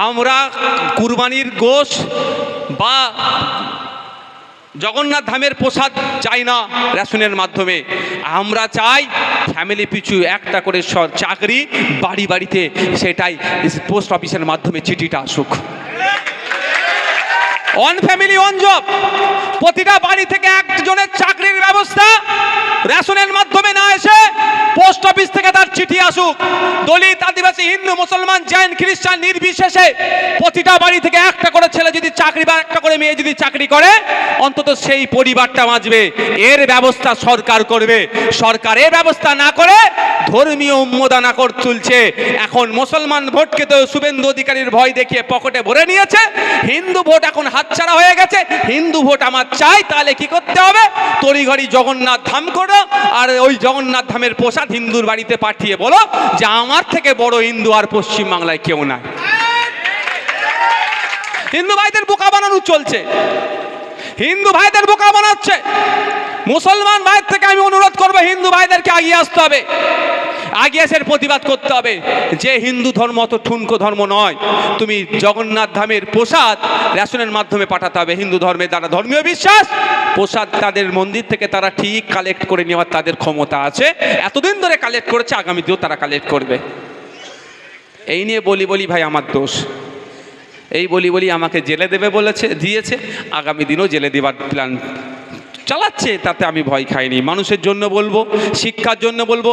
আমরা কুরবানির গোশ বা জগন্নাথ ধামের প্রসাদ চাই না রেশনের মাধ্যমে, আমরা চাই ফ্যামিলি পিছু একটা করে চাকরি বাড়ি বাড়িতে, সেটাই পোস্ট অফিসের মাধ্যমে চিঠিটা আসুক। ওয়ান ফ্যামিলি ওয়ান জব, প্রতিটা বাড়ি থেকে একজনের চাকরির ব্যবস্থা, রেশনের মাধ্যমে না এসে পোস্ট অফিস থেকে তার চিঠি আসুক। দলিত, আদিবাসী, হিন্দু, মুসলমান, জৈন, খ্রিস্টান নির্বিশেষে প্রতিটা বাড়ি থেকে একটা করে ছেলে যদি চাকরি বা একটা করে মেয়ে যদি চাকরি করে, অন্তত সেই পরিবারটা বাঁচবে। এর ব্যবস্থা সরকার করবে। সরকার এর ব্যবস্থা না করে ধর্মীয় উন্মাদনা করে তুলছে। এখন মুসলমান ভোটকে তো শুভেন্দু অধিকারীর ভয় দেখিয়ে পকেটে ভরে নিয়েছে, হিন্দু ভোট এখন হাতছাড়া হয়ে গেছে। হিন্দু ভোট আমার চাই, তাহলে কি করতে হবে? তড়িঘড়ি জগন্নাথ ধাম করো, আর ওই জগন্নাথ ধামের প্রসাদ হিন্দুর বাড়িতে পাঠিয়ে বলো যে আমার থেকে বড় হিন্দু আর পশ্চিমবাংলায় কেউ নাই। হিন্দু ভাইদের বোকা বানানো চলছে, হিন্দু ভাইদের বোকা বানাচ্ছে। মুসলমান ভাইয়ের থেকে আমি অনুরোধ করবো, হিন্দু ভাইদেরকে এগিয়ে আসতে হবে, আগে এসে প্রতিবাদ করতে হবে যে হিন্দু ধর্ম অত ঠুনকো ধর্ম নয়। তুমি জগন্নাথ ধামের প্রসাদ রেশনের মাধ্যমে পাঠাতে হবে। হিন্দু ধর্মের যারা ধর্মীয় বিশ্বাস, প্রসাদ তাদের মন্দির থেকে তারা ঠিক কালেক্ট করে নেওয়ার তাদের ক্ষমতা আছে। এতদিন ধরে কালেক্ট করেছে, আগামীতেও তারা কালেক্ট করবে। এই নিয়ে বলি ভাই আমার দোষ, এই বলি আমাকে জেলে দেবে দিয়েছে, আগামী দিনও জেলে দেওয়ার প্ল্যান চালাচ্ছে। তাতে আমি ভয় খাইনি। মানুষের জন্য বলবো, শিক্ষার জন্য বলবো,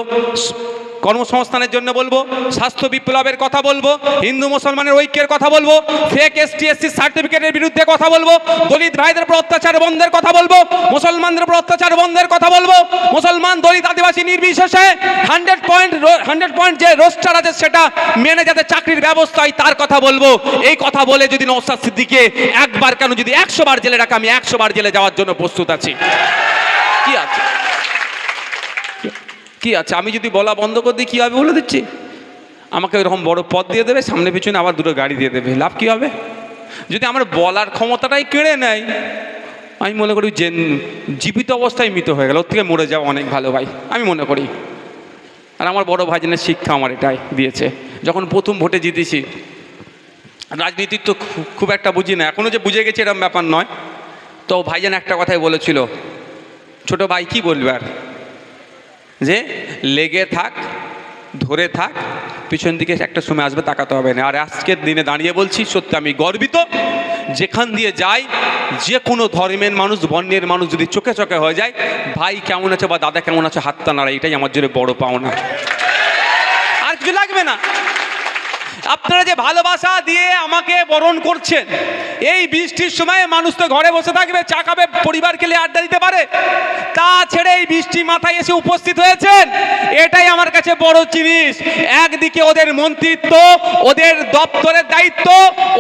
কর্মসংস্থানের জন্য বলবো, স্বাস্থ্য বিপ্লবের কথা বলবো, হিন্দু মুসলমানের ঐক্যের কথা বলবো, ফেক ST/SC সার্টিফিকেটের বিরুদ্ধে কথা বলবো, দলিত ভাইদের উপর অত্যাচার বন্ধের কথা বলবো, মুসলমানদের উপর অত্যাচার বন্ধের কথা বলবো, মুসলমান, দলিত, আদিবাসী নির্বিশেষে 100% যে রোস্টার আছে সেটা মেনে যাতে চাকরির ব্যবস্থা হয় তার কথা বলবো। এই কথা বলে যদি নওশাদ সিদ্দিকীকে একবার কেন, যদি 100 বার জেলে রাখে, আমি 100 বার জেলে যাওয়ার জন্য প্রস্তুত আছি। কি আছে? আমি যদি বলা বন্ধ করে দিই, কী হবে বলে দিচ্ছি? আমাকে এরকম বড় পদ দিয়ে দেবে, সামনে পিছনে আবার দুটো গাড়ি দিয়ে দেবে, লাভ কী হবে? যদি আমার বলার ক্ষমতাটাই কেড়ে নেয়, আমি মনে করি যে জীবিত অবস্থায় মৃত হয়ে গেল, ওর থেকে মরে যাওয়া অনেক ভালো ভাই, আমি মনে করি। আর আমার বড় ভাইজানের শিক্ষা আমার এটাই দিয়েছে। যখন প্রথম ভোটে জিতেছি, রাজনীতির তো খুব একটা বুঝি না, এখনও যে বুঝে গেছি এরকম ব্যাপার নয়। তো ভাইজান একটা কথাই বলেছিল, ছোট ভাই কি বলবে আর, যে লেগে থাক, ধরে থাক, পিছন দিকে একটা সময় আসবে, তাকাতে হবে না। আর আজকের দিনে দাঁড়িয়ে বলছি, সত্যি আমি গর্বিত। যেখান দিয়ে যাই, যে কোনো ধর্মের মানুষ, বর্ণের মানুষ যদি চোখে চোখে হয়ে যায়, ভাই কেমন আছে বা দাদা কেমন আছে, হাতটা নাড়া, এটাই আমার জন্য বড় পাওনা, আর কিছু লাগবে না। আপনারা যে ভালোবাসা দিয়ে আমাকে বরণ করছেন, এই বৃষ্টির সময় মানুষ তো ঘরে বসে থাকবে, চা খাবে, পরিবারকে নিয়ে আড্ডা দিতে পারে, তা ছেড়ে এই বৃষ্টি মাথায় এসে উপস্থিত হয়েছেন, এটাই আমার কাছে বড় জিনিস। একদিকে ওদের মন্ত্রিত্ব, ওদের দপ্তরের দায়িত্ব,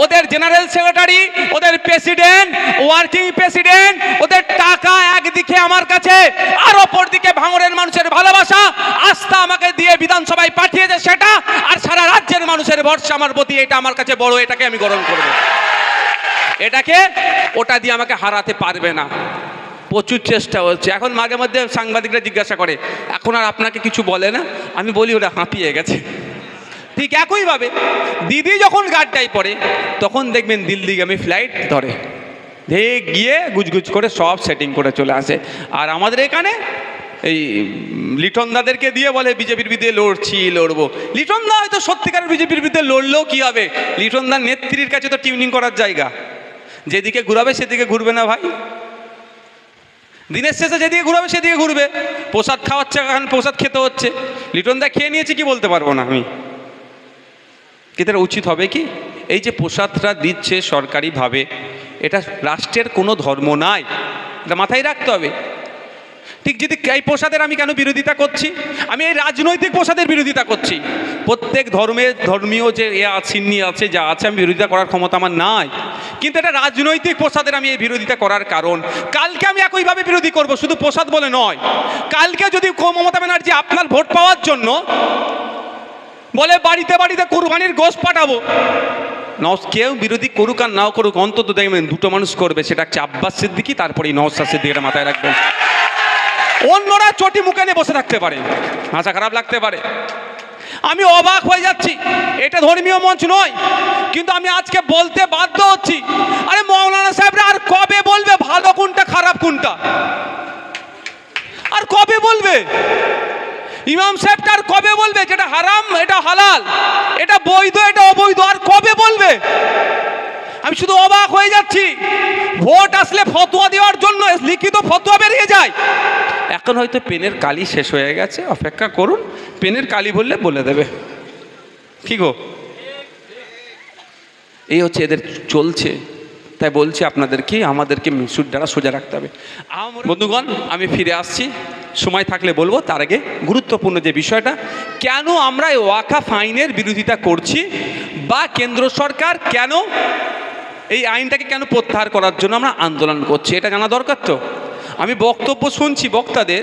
ওদের জেনারেল সেক্রেটারি, ওদের প্রেসিডেন্ট, ওয়ার্কিং প্রেসিডেন্ট, ওদের টাকা একদিকে আমার কাছে, আর অপর দিকে ভাঙড়ের মানুষের ভালোবাসা, আস্থা আমাকে দিয়ে বিধানসভায় পাঠিয়েছে সেটা, আর সারা রাজ্যের মানুষের ভরসা আমার প্রতি, এটা আমার কাছে বড়, এটাকে আমি গ্রহণ করব। এটাকে ওটা দিয়ে আমাকে হারাতে পারবে না। প্রচুর চেষ্টা হচ্ছে। এখন মাঝে মধ্যে সাংবাদিকরা জিজ্ঞাসা করে, এখন আর আপনাকে কিছু বলে না? আমি বলি ওরা হাঁপিয়ে গেছে। ঠিক একইভাবে দিদি যখন গাড্ডায় পড়ে, তখন দেখবেন দিল্লিগামী ফ্লাইট ধরে, গিয়ে গুজগুজ করে সব সেটিং করে চলে আসে। আর আমাদের এখানে এই লিটন দাদেরকে দিয়ে বলে বিজেপির বিরুদ্ধে লড়বো। লিটন দা হয়তো সত্যিকারের বিজেপির বিরুদ্ধে লড়লেও কি হবে? লিটন দার নেত্রীর কাছে তো টিউনিং করার জায়গা, যেদিকে ঘুরাবে সেদিকে ঘুরবে না ভাই। দিনের শেষে যেদিকে ঘুরাবে সেদিকে ঘুরবে। প্রসাদ খাওয়াচ্ছে, এখন প্রসাদ খেতে হচ্ছে, লিটন দা খেয়ে নিয়েছে কি বলতে পারবো না আমি। কিন্তু এটা উচিত হবে কি? এই যে প্রসাদটা দিচ্ছে সরকারিভাবে, এটা রাষ্ট্রের কোনো ধর্ম নাই, এটা মাথায় রাখতে হবে। ঠিক যদি এই প্রসাদের আমি কেন বিরোধিতা করছি? আমি এই রাজনৈতিক প্রসাদের বিরোধিতা করছি। প্রত্যেক ধর্মীয় যে সিন্নি আছে, যা আছে, আমি বিরোধিতা করার ক্ষমতা আমার নাই, কিন্তু এটা রাজনৈতিক প্রসাদের আমি এই বিরোধিতা করার কারণ, কালকে আমি একইভাবে বিরোধী করব, শুধু প্রসাদ বলে নয়। কালকে যদি মমতা ব্যানার্জি আপনার ভোট পাওয়ার জন্য বলে বাড়িতে বাড়িতে কুরবানির গোশত পাঠাবো, কেউ বিরোধী করুক আর নাও করুক, অন্তত দেখবেন দুটো মানুষ করবে, সেটা হচ্ছে আব্বাস সিদ্দিকী, তারপরে নওশাদ সিদ্দিকীর মাথায় রাখবেন। অন্যরা চটি মুখে নিয়ে বসে থাকতে পারে, ভাষা খারাপ লাগতে পারে। আমি অবাক হয়ে যাচ্ছি, এটা ধর্মীয় মঞ্চ নয়, কিন্তু আমি আজকে বলতে বাধ্য হচ্ছি, আরে মৌলানা সাহেবরা আর কবে বলবে ভালো কোনটা খারাপ কোনটা? আর কবে বলবে? ইমাম সাহেবটা আর কবে বলবে যেটা হারাম এটা হালাল, এটা বৈধ এটা অবৈধ? আর কবে বলবে? আমি শুধু অবাক হয়ে যাচ্ছি। ভোট আসলে ফতোয়া দেওয়ার জন্য লিখিত ফতোয়া বেরিয়ে যায়। এখন হয়তো পেনের কালি শেষ হয়ে গেছে, অপেক্ষা করুন, পেনের কালি বললে বলে দেবে। কি গো, এই হচ্ছে এদের চলছে। তাই বলছি আপনাদেরকে, আমাদেরকে মিশুর দ্বারা সোজা রাখতে হবে। বন্ধুগণ, আমি ফিরে আসছি, সময় থাকলে বলবো। তার আগে গুরুত্বপূর্ণ যে বিষয়টা, কেন আমরা এই ওয়াকাফ আইনের বিরোধিতা করছি, বা কেন্দ্র সরকার কেন এই আইনটাকে কেন প্রত্যাহার করার জন্য আমরা আন্দোলন করছি, এটা জানা দরকার। তো আমি বক্তব্য শুনছি বক্তাদের,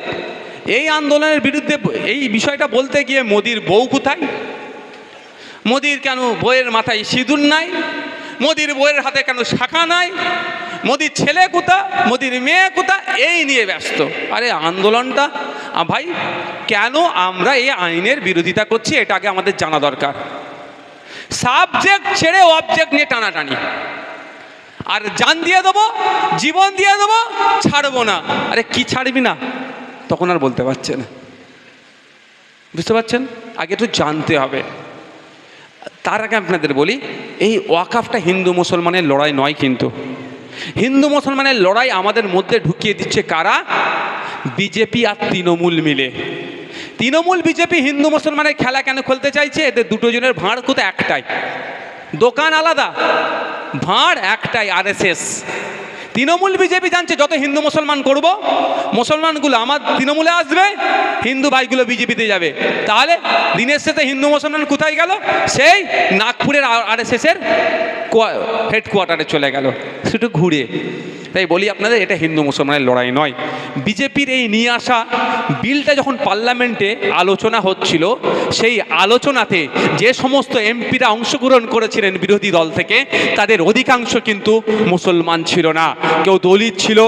এই আন্দোলনের বিরুদ্ধে এই বিষয়টা বলতে গিয়ে মোদির বউ কোথায়, মোদির কেন বইয়ের মাথায় সিঁদুর নাই, মোদির বইয়ের হাতে কেন শাখা নাই, মোদির ছেলে কোথা, মোদির মেয়ে কোথা, এই নিয়ে ব্যস্ত। আরে আন্দোলনটা ভাই, কেন আমরা এই আইনের বিরোধিতা করছি এটা আগে আমাদের জানা দরকার। সাবজেক্ট ছেড়ে অবজেক্ট নিয়ে টানাটানি, আর জান দিয়ে দেবো, জীবন দিয়ে দেবো, ছাড়বো না। আরে কি ছাড়বি না, তখন আর বলতে পারছে না। বুঝতে পারছেন? আগে একটু জানতে হবে। তার আগে আপনাদের বলি, এই ওয়াকাফটা হিন্দু মুসলমানের লড়াই নয়, কিন্তু হিন্দু মুসলমানের লড়াই আমাদের মধ্যে ঢুকিয়ে দিচ্ছে কারা? বিজেপি আর তৃণমূল মিলে। তৃণমূল বিজেপি হিন্দু মুসলমানের খেলা কেন খেলতে চাইছে? এদের দুটো জনের ভাঁড় কোথায় একটাই, দোকান আলাদা, ভাঁড় একটাই, আরএসএস। তৃণমূল বিজেপি জানছে যত হিন্দু মুসলমান করব, মুসলমানগুলো আমার তৃণমূলে আসবে, হিন্দু ভাইগুলো বিজেপিতে যাবে। তাহলে দিনের শেষে হিন্দু মুসলমান কোথায় গেল? সেই নাগপুরের আরএসএসের হেডকোয়ার্টারে চলে গেল, সেটা ঘুরে। তাই বলি আপনাদের, এটা হিন্দু মুসলমানের লড়াই নয়। বিজেপির এই নিয়ে আসা বিলটা যখন পার্লামেন্টে আলোচনা হচ্ছিল, সেই আলোচনাতে যে সমস্ত এমপিরা অংশগ্রহণ করেছিলেন বিরোধী দল থেকে, তাদের অধিকাংশ কিন্তু মুসলমান ছিল না। কেউ দলিত ছিল,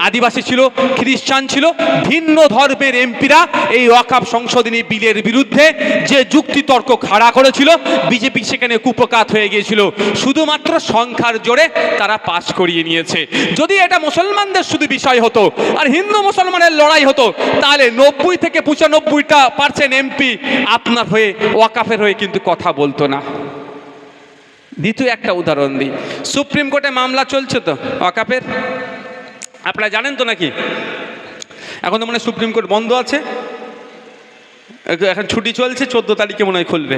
আদিবাসী ছিল, খ্রিস্টান ছিল। ভিন্ন ধর্মের এমপিরা এই ওয়াকাফ সংশোধনী বিলের বিরুদ্ধে যে যুক্তিতর্ক খাড়া করেছিল, বিজেপি সেখানে কুপকাত হয়ে গিয়েছিল। শুধুমাত্র সংখ্যার জোরে তারা পাশ করিয়ে নিয়েছে। যদি এটা মুসলমানদের শুধু বিষয় হতো আর হিন্দু মুসলমানের লড়াই হতো, তাহলে 90 থেকে 95% এমপি আপনার হয়ে, ওয়াকাফের হয়ে কিন্তু কথা বলতো না। দ্বিতীয় একটা উদাহরণ দিই, সুপ্রিম কোর্টে মামলা চলছে তো ওয়াকাফের, আপনারা জানেন তো নাকি? এখন তো মনে হয় সুপ্রিম কোর্ট বন্ধ আছে, এখন ছুটি চলছে, 14 তারিখে মনে হয় খুলবে,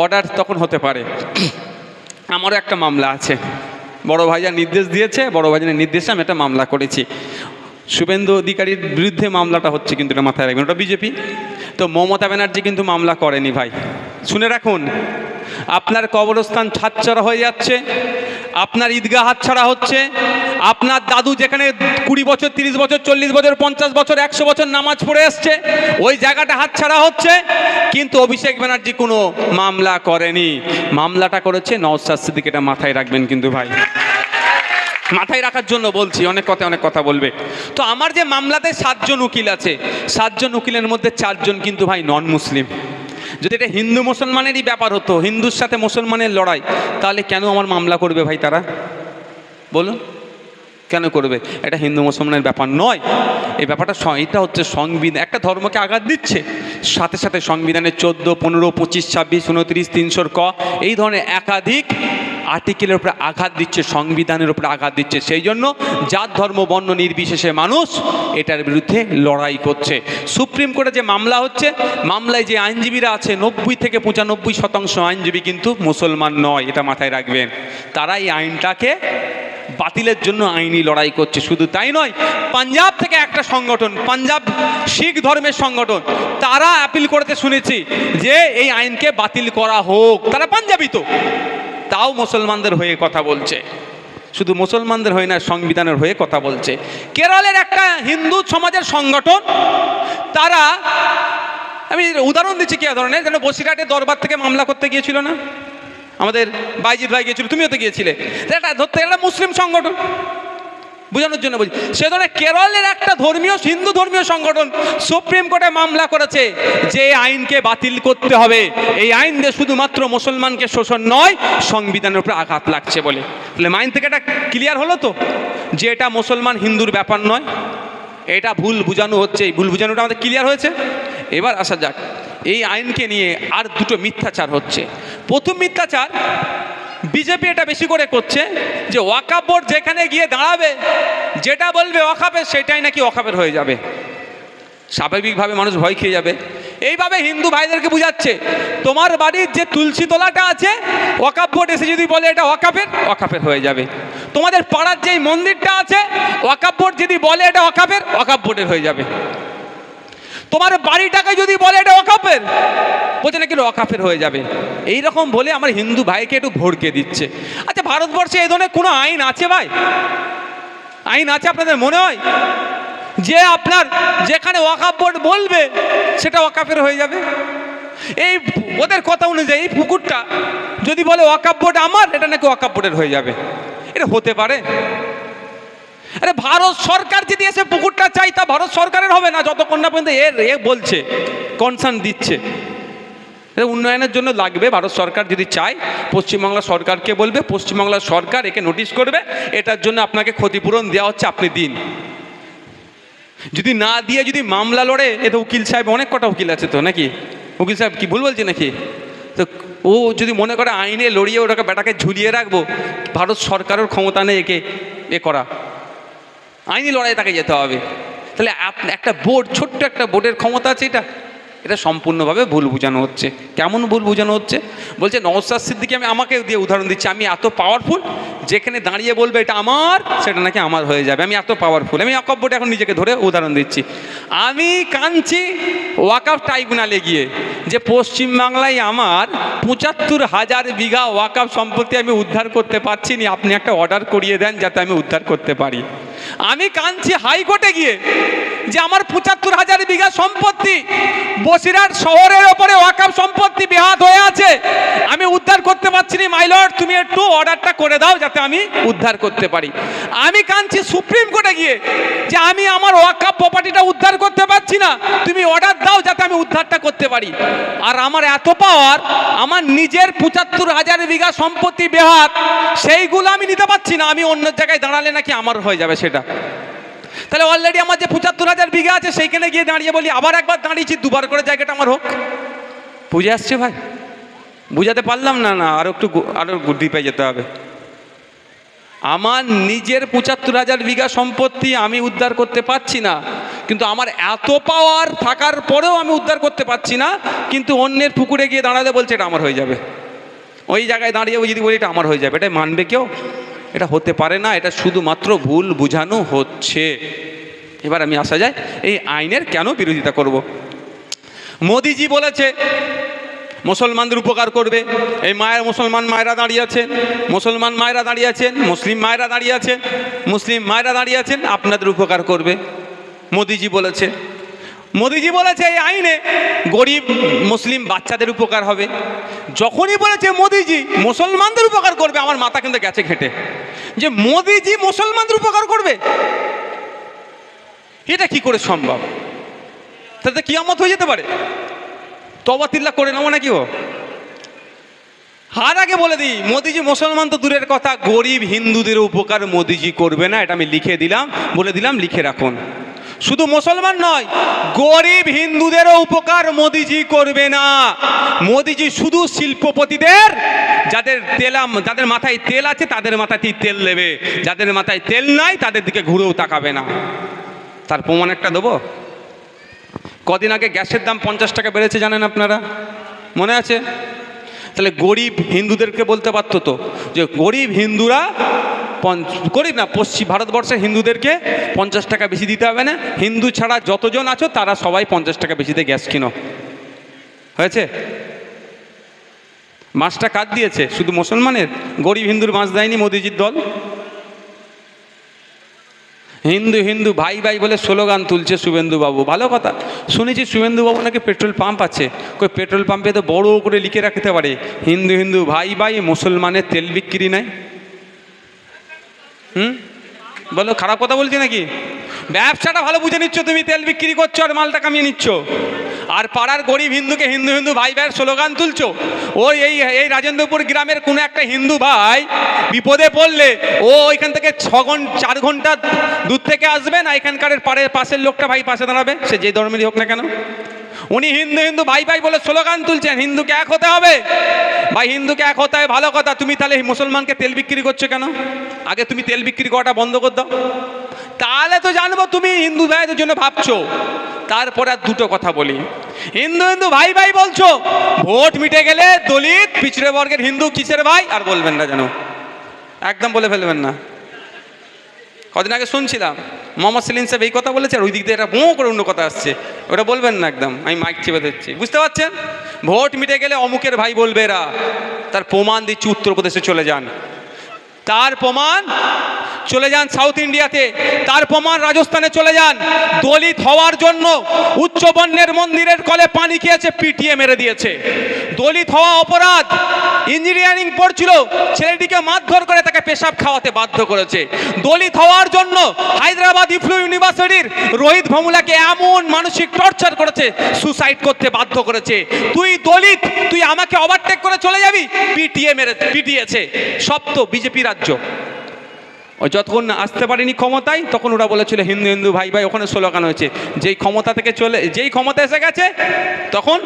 অর্ডার তখন হতে পারে। আমারও একটা মামলা আছে, বড় ভাইজান নির্দেশ দিয়েছে, বড় ভাইজানের নির্দেশে আমি একটা মামলা করেছি। শুভেন্দু অধিকারীর বিরুদ্ধে মামলাটা হচ্ছে, কিন্তু এটা মাথায় রাখবেন, ওটা বিজেপি। তো মমতা ব্যানার্জি কিন্তু মামলা করেনি ভাই, শুনে রাখুন। আপনার কবরস্থান হাতছাড়া হয়ে যাচ্ছে, আপনার ঈদগাহ হাতছাড়া হচ্ছে, আপনার দাদু যেখানে 20 বছর, 30 বছর, 40 বছর, 50 বছর, 100 বছর নামাজ পড়ে এসছে, ওই জায়গাটা হাতছাড়া হচ্ছে। কিন্তু অভিষেক ব্যানার্জি কোনো মামলা করেনি, মামলাটা করেছে নওশাদ সিদ্দিকী। এটা মাথায় রাখবেন কিন্তু ভাই, মাথায় রাখার জন্য বলছি, অনেক কথা বলবে। তো আমার যে মামলাতে 7 জন উকিল আছে, 7 জন উকিলের মধ্যে 4 জন কিন্তু ভাই নন মুসলিম। যদি এটা হিন্দু মুসলমানেরই ব্যাপার হতো, হিন্দুর সাথে মুসলমানের লড়াই, তাহলে কেন আমার মামলা করবে ভাই তারা? বলুন কেন করবে? এটা হিন্দু মুসলমানের ব্যাপার নয়, এই ব্যাপারটা এটা হচ্ছে সংবিধান, একটা ধর্মকে আঘাত দিচ্ছে, সাথে সাথে সংবিধানের 14, 15, 25, 26, 29, 300 ক এই ধরনের একাধিক আর্টিকেলের উপরে আঘাত দিচ্ছে, সংবিধানের উপরে আঘাত দিচ্ছে। সেই জন্য জাত ধর্ম বর্ণ নির্বিশেষে মানুষ এটার বিরুদ্ধে লড়াই করছে। সুপ্রিম কোর্টে যে মামলা হচ্ছে, মামলায় যে আইনজীবীরা আছে 90 থেকে 95% আইনজীবী কিন্তু মুসলমান নয়, এটা মাথায় রাখবেন। তারা এই আইনটাকে বাতিলের জন্য আইনি লড়াই করছে। শুধু তাই নয়, পাঞ্জাব থেকে একটা সংগঠন, পাঞ্জাব শিখ ধর্মের সংগঠন, তারা আপিল করতে শুনেছি যে এই আইনকে বাতিল করা হোক। তারা পাঞ্জাবি তো, তাও মুসলমানদের হয়ে কথা বলছে। শুধু মুসলমানদের হয়ে না, সংবিধানের হয়ে কথা বলছে। কেরলের একটা হিন্দু সমাজের সংগঠন, তারা, আমি উদাহরণ দিচ্ছি কি ধরনের, যেন বসিরহাটের দরবার থেকে মামলা করতে গিয়েছিল না, আমাদের বাইজিৎ ভাই গিয়েছিল, তুমিও তো গিয়েছিলে, এটা ধরতে একটা মুসলিম সংগঠন, বোঝানোর জন্য বলছি। সে ধরনের কেরলের একটা হিন্দু ধর্মীয় সংগঠন সুপ্রিম কোর্টে মামলা করেছে যে আইনকে বাতিল করতে হবে, এই আইন দিয়ে শুধুমাত্র মুসলমানকে শোষণ নয়, সংবিধানের উপরে আঘাত লাগছে বলে। তাহলে আইন থেকে এটা ক্লিয়ার হলো তো যে এটা মুসলমান হিন্দুর ব্যাপার নয়, এটা ভুল বোঝানো হচ্ছে। এই ভুল বোঝানোটা আমাদের ক্লিয়ার হয়েছে। এবার আসা যাক, এই আইনকে নিয়ে আর দুটো মিথ্যাচার হচ্ছে। প্রথম মিথ্যাচার বিজেপি এটা বেশি করে করছে যে ওয়াকফ বোর্ড যেখানে গিয়ে দাঁড়াবে, যেটা বলবে ওয়াকফের সেটাই নাকি ওয়াকফের হয়ে যাবে। স্বাভাবিকভাবে মানুষ ভয় খেয়ে যাবে। এইভাবে হিন্দু ভাইদেরকে বুঝাচ্ছে তোমার বাড়ির যে তুলসী তলাটা আছে, ওয়াকফ বোর্ড এসে যদি বলে এটা ওয়াকফের হয়ে যাবে। তোমাদের পাড়ার যেই মন্দিরটা আছে, ওয়াকফ বোর্ড যদি বলে এটা ওয়াকফ বোর্ডের হয়ে যাবে। তোমার বাড়িটাকে যদি বলে এটা ওয়াকফের, বলছে নাকি ওয়াকফের হয়ে যাবে। এইরকম বলে আমার হিন্দু ভাইকে একটু ভড়কে দিচ্ছে। আচ্ছা, ভারতবর্ষে এই ধরনের কোনো আইন আছে ভাই? আইন আছে আপনাদের মনে হয় যে আপনার যেখানে ওয়াকফ বোর্ড বলবে সেটা ওয়াকফের হয়ে যাবে? এই ওদের কথা অনুযায়ী এই পুকুরটা যদি বলে ওয়াকফ বোর্ড আমার, এটা নাকি ওয়াকফ বোর্ডের হয়ে যাবে। এটা হতে পারে? আরে ভারত সরকার যদি এসে পুকুরটা চাই, তা ভারত সরকারের হবে না যতক্ষণ না পর্যন্ত এ বলছে, কনসার্ন দিচ্ছে। উন্নয়নের জন্য লাগবে। ভারত সরকার যদি চায়, পশ্চিমবাংলা সরকারকে বলবে, পশ্চিমবাংলা সরকার একে নোটিশ করবে, এটার জন্য আপনাকে ক্ষতিপূরণ দেওয়া হচ্ছে, আপনি দিন। যদি না দিয়ে যদি মামলা লড়ে, এ তো উকিল সাহেব, অনেক কটা উকিল আছে তো নাকি? উকিল সাহেব কি ভুল বলছে নাকি? তো ও যদি মনে করে আইনে লড়িয়ে ওটাকে বেটাকে ঝুলিয়ে রাখবো, ভারত সরকারের ক্ষমতা নেই একে এ করা, আইনি লড়াই তাকে যেতে হবে। তাহলে একটা বোর্ড, ছোট্ট একটা বোর্ডের ক্ষমতা আছে এটা সম্পূর্ণভাবে ভুল বোঝানো হচ্ছে। কেমন ভুল বোঝানো হচ্ছে? বলছে নওশাদ সিদ্দিকী, আমাকে দিয়ে উদাহরণ দিচ্ছি, আমি এত পাওয়ারফুল, যেখানে দাঁড়িয়ে বলবে এটা আমার, সেটা নাকি আমার হয়ে যাবে। আমি এত পাওয়ারফুল, আমি ওয়াকফ বোর্ডে এখন নিজেকে ধরে উদাহরণ দিচ্ছি। আমি কাঁদছি ওয়াকফ ট্রাইব্যুনালে গিয়ে যে পশ্চিমবাংলায় আমার ৭৫,০০০ বিঘা ওয়াকফ সম্পত্তি আমি উদ্ধার করতে পারছি না, আপনি একটা অর্ডার করিয়ে দেন যাতে আমি উদ্ধার করতে পারি। আমি কাঁদছি হাইকোর্টে গিয়ে যে আমার ৭৫,০০০ বিঘা সম্পত্তি বসিরহাট শহরের ওপরে ওয়াকফ সম্পত্তি বেহাত হয়ে আছে, আমি উদ্ধার করতে পারছি না, মাই লর্ড তুমি একটু অর্ডারটা করে দাও যাতে আমি উদ্ধার করতে পারি। আমি কাঁদছি সুপ্রিম কোর্টে গিয়ে যে আমি আমার ওয়াকফ প্রপার্টিটা উদ্ধার করতে পারছি না, তুমি অর্ডার দাও যাতে আমি উদ্ধারটা করতে পারি। আর আমার এত পাওয়ার, আমার নিজের ৭৫,০০০ বিঘা সম্পত্তি বেহাত, সেইগুলো আমি নিতে পারছি না, আমি অন্য জায়গায় দাঁড়ালে নাকি আমার হয়ে যাবে সেটা। তাহলে অলরেডি আমার যে ৭৫,০০০ বিঘা আছে সেইখানে গিয়ে দাঁড়িয়ে বলি আবার একবার দাঁড়িয়েছি, দুবার করে জায়গাটা আমার হোক। বুঝে আসছে ভাই? বুঝাতে পারলাম না? আরো ডিপে যেতে হবে। আমার নিজের ৭৫,০০০ বিঘা সম্পত্তি আমি উদ্ধার করতে পারছি না, কিন্তু আমার এত পাওয়ার থাকার পরেও আমি উদ্ধার করতে পারছি না, কিন্তু অন্যের পুকুরে গিয়ে দাঁড়ালে বলছে এটা আমার হয়ে যাবে। ওই জায়গায় দাঁড়িয়ে যদি বলি এটা আমার হয়ে যাবে, এটা মানবে কেউ? এটা হতে পারে না। এটা শুধুমাত্র ভুল বোঝানো হচ্ছে। এবার আমি আসা যায় এই আইনের কেন বিরোধিতা করব। মোদিজি বলেছে মুসলমানদের উপকার করবে। এই মুসলমান মায়েরা দাঁড়িয়ে আছেন, মুসলমান মায়েরা দাঁড়িয়ে আছেন, মুসলিম মায়েরা দাঁড়িয়ে আছেন, মুসলিম মায়েরা দাঁড়িয়ে আছেন, আপনাদের উপকার করবে। মোদিজি বলেছে এই আইনে গরিব মুসলিম বাচ্চাদের উপকার হবে। যখনই বলেছে মোদিজি মুসলমানদের উপকার করবে, আমার মাথা কিন্তু গেছে ঘেঁটে যে মোদিজি মুসলমানদের উপকার করবে, এটা কি করে সম্ভব? তাতে কিয়ামত হয়ে যেতে পারে। তওবাতিল্লাহ করে নেবো নাকি? হার আগে বলে দিই, মোদিজি মুসলমান তো দূরের কথা, গরিব হিন্দুদের উপকার মোদিজি করবে না, এটা আমি লিখে দিলাম, বলে দিলাম, লিখে রাখুন। শুধু মুসলমান নয়, গরিব হিন্দুদেরও উপকার মোদিজি করবে না। মোদিজি শুধু শিল্পপতিদের, যাদের মাথায় তেল আছে তাদের মাথায় তেল দেবে, যাদের মাথায় তেল নাই তাদের দিকে ঘুরেও তাকাবে না। তার প্রমাণ একটা দেবো। কদিন আগে গ্যাসের দাম ৫০ টাকা বেড়েছে, জানেন আপনারা? মনে আছে? তাহলে গরিব হিন্দুদেরকে বলতে পারতো তো যে গরিব হিন্দুরা, গরিব না, পশ্চিম ভারতবর্ষের হিন্দুদেরকে ৫০ টাকা বেশি দিতে হবে না, হিন্দু ছাড়া যতজন আছো তারা সবাই ৫০ টাকা বেশিতে গ্যাস কিনো। হয়েছে? মাছটা কার দিয়েছে? শুধু মুসলমানের? গরিব হিন্দুর মাছ দেয়নি মোদিজির দল। হিন্দু হিন্দু ভাই ভাই বলে স্লোগান তুলছে শুভেন্দুবাবু। ভালো কথা। শুনেছি শুভেন্দুবাবু নাকি পেট্রোল পাম্প আছে, কই পেট্রোল পাম্পে তো বড় করে লিখে রাখতে পারে হিন্দু হিন্দু ভাই ভাই, মুসলমানের তেল বিক্রি নাই। বলো খারাপ কথা বলছি নাকি? ব্যবসাটা ভালো বুঝে নিচ্ছ তুমি, তেল বিক্রি করছো আর মালটা কামিয়ে নিচ্ছ, আর পাড়ার গরিব হিন্দুকে হিন্দু হিন্দু ভাই ভাইয়ের স্লোগান তুলছো। ওই এই রাজেন্দ্রপুর গ্রামের কোনো একটা হিন্দু ভাই বিপদে পড়লে ও ওইখান থেকে 4 ঘন্টা দূর থেকে আসবে না, এখানকার পাশের লোকটা ভাই পাশে দাঁড়াবে, সে যে ধর্মেরই হোক না কেন। উনি হিন্দু হিন্দু ভাই ভাই বলে স্লোগান তুলছেন, হিন্দুকে এক হতে হবে ভাই, হিন্দুকে এক হতে হয়, ভালো কথা। তুমি তাহলে মুসলমানকে তেল বিক্রি করছো কেন? আগে তুমি তেল বিক্রি করাটা বন্ধ করে দাও, তাহলে তো জানবো তুমি হিন্দু ভাইদের জন্য ভাবছো। তারপরে আর দুটো কথা বলি, হিন্দু হিন্দু ভাই ভাই বলছো, ভোট মিটে গেলে দলিত পিছড়ে বর্গের হিন্দু কিসের ভাই আর বলবেন না যেন, একদম বলে ফেলবেন না। কদিন আগে শুনছিলাম মোহাম্মদ সেলিম সাহেব এই কথা বলেছে, আর ওই দিক দিয়ে এটা বো করে অন্য কথা আসছে, ওটা বলবেন না একদম, আমি মাইক চেপে দিচ্ছি, বুঝতে পারছেন? ভোট মিটে গেলে অমুকের ভাই বলবে এরা, তার প্রমাণ দিচ্ছি, উত্তরপ্রদেশে চলে যান, তার প্রমাণ চলে যান সাউথ ইন্ডিয়াতে, তার প্রমাণ রাজস্থানে চলে যান। দলিত হওয়ার জন্য উচ্চবর্ণের মন্দিরের কলে পানি খেয়েছে, পিটিয়ে মেরে দিয়েছে। দলিত হওয়া অপরাধ, ইঞ্জিনিয়ারিং পড়ছিল, ছেলেটিকে মারধর করে তাকে পেশাব খাওয়াতে বাধ্য করেছে। দলিত হওয়ার জন্য হায়দ্রাবাদ ইফলু ইউনিভার্সিটির রোহিত ভমুলাকে এমন মানসিক টর্চার করেছে, সুসাইড করতে বাধ্য করেছে। তুই দলিত, তুই আমাকে ওভারটেক করে চলে যাবি, পিটিয়েছে। সব তো বিজেপি রাজ্য। ও যতক্ষণ আসতে পারেনি ক্ষমতায়, তখন ওরা বলেছিল হিন্দু হিন্দু ভাই ভাই, ওখানে স্লোগান হয়েছে। যেই ক্ষমতা থেকে যেই ক্ষমতা এসে গেছে, তখন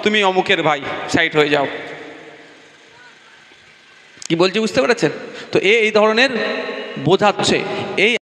তুমি অমুকের ভাই, সাইড হয়ে যাও। কি বলছি বুঝতে পেরেছেন? তো এই ধরনের বোঝাচ্ছে এই